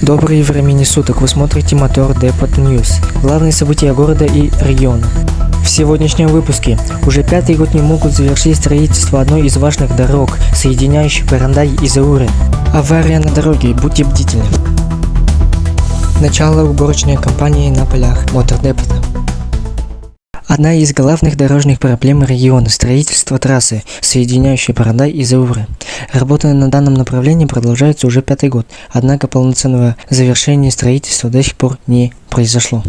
Добрые времени суток, вы смотрите Мотор Депот News. Главные события города и региона. В сегодняшнем выпуске уже пятый год не могут завершить строительство одной из важных дорог, соединяющей Парандай и Зауры. Авария на дороге, будьте бдительны. Начало уборочной кампании на полях Мотор Депота. Одна из главных дорожных проблем региона – строительство трассы, соединяющей Парандай и Зауры. Работы на данном направлении продолжаются уже пятый год, однако полноценного завершения строительства до сих пор не произошло.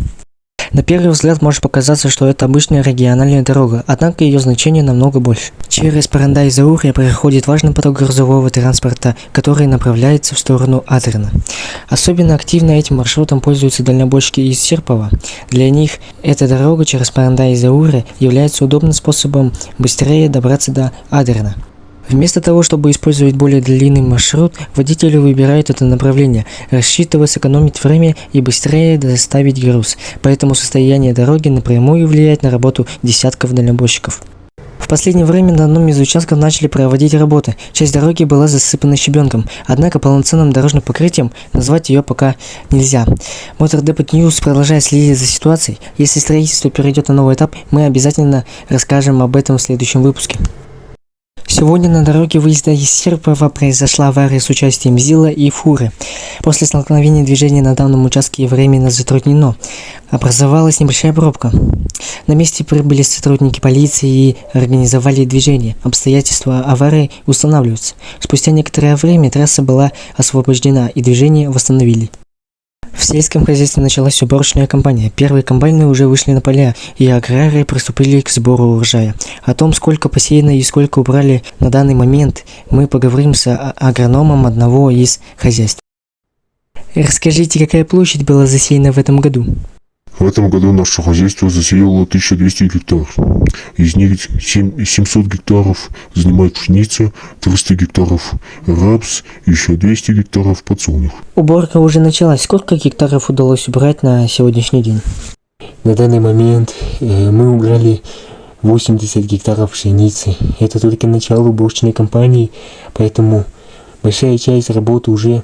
На первый взгляд может показаться, что это обычная региональная дорога, однако ее значение намного больше. Через Парандай и Зауры проходит важный поток грузового транспорта, который направляется в сторону Адрина. Особенно активно этим маршрутом пользуются дальнобойщики из Серпова. Для них эта дорога через Парандай и Зауры является удобным способом быстрее добраться до Адрина. Вместо того, чтобы использовать более длинный маршрут, водители выбирают это направление, рассчитывая сэкономить время и быстрее доставить груз. Поэтому состояние дороги напрямую влияет на работу десятков дальнобойщиков. В последнее время на одном из участков начали проводить работы. Часть дороги была засыпана щебенком, однако полноценным дорожным покрытием назвать ее пока нельзя. Мотор Депот News продолжает следить за ситуацией. Если строительство перейдет на новый этап, мы обязательно расскажем об этом в следующем выпуске. Сегодня на дороге выезда из Серпова произошла авария с участием ЗИЛа и фуры. После столкновения движения на данном участке временно затруднено. Образовалась небольшая пробка. На месте прибыли сотрудники полиции и организовали движение. Обстоятельства аварии устанавливаются. Спустя некоторое время трасса была освобождена и движение восстановили. В сельском хозяйстве началась уборочная кампания. Первые комбайны уже вышли на поля, и аграрии приступили к сбору урожая. О том, сколько посеяно и сколько убрали на данный момент, мы поговорим с агрономом одного из хозяйств. Расскажите, какая площадь была засеяна в этом году? В этом году наше хозяйство засеяло 1200 гектаров. Из них 700 гектаров занимает пшеница, 300 гектаров рапс, еще 200 гектаров подсолнух. Уборка уже началась. Сколько гектаров удалось убрать на сегодняшний день? На данный момент мы убрали 80 гектаров пшеницы. Это только начало уборочной кампании, поэтому большая часть работы уже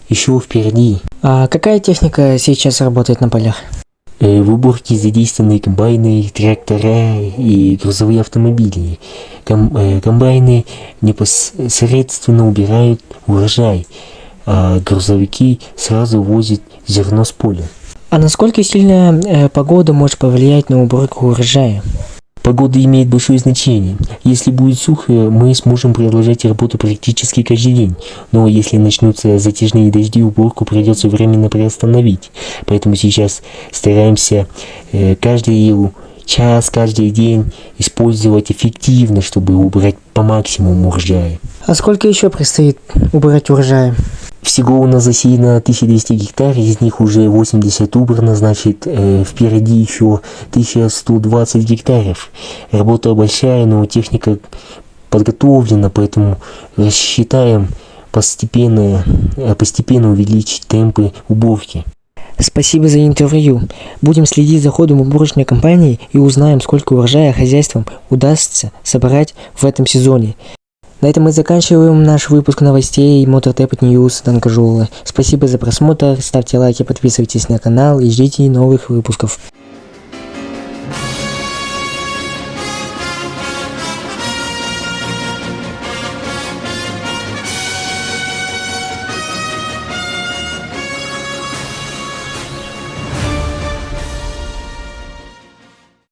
еще впереди. А какая техника сейчас работает на полях? В уборке задействованы комбайны, трактора и грузовые автомобили. Комбайны непосредственно убирают урожай, а грузовики сразу возят зерно с поля. А насколько сильно погода может повлиять на уборку урожая? Погода имеет большое значение. Если будет сухо, мы сможем продолжать работу практически каждый день. Но если начнутся затяжные дожди, уборку придется приостановить. Поэтому сейчас стараемся каждый час, каждый день использовать эффективно, чтобы убрать по максимуму урожая. А сколько еще предстоит убрать урожая? Всего у нас засеяно 1200 гектаров, из них уже 80 убрано, значит впереди еще 1120 гектаров. Работа большая, но техника подготовлена, поэтому рассчитаем постепенно увеличить темпы уборки. Спасибо за интервью. Будем следить за ходом уборочной кампании и узнаем, сколько урожая хозяйствам удастся собрать в этом сезоне. На этом мы заканчиваем наш выпуск новостей Мотор Депот News Данкажула. Спасибо за просмотр, ставьте лайки, подписывайтесь на канал и ждите новых выпусков.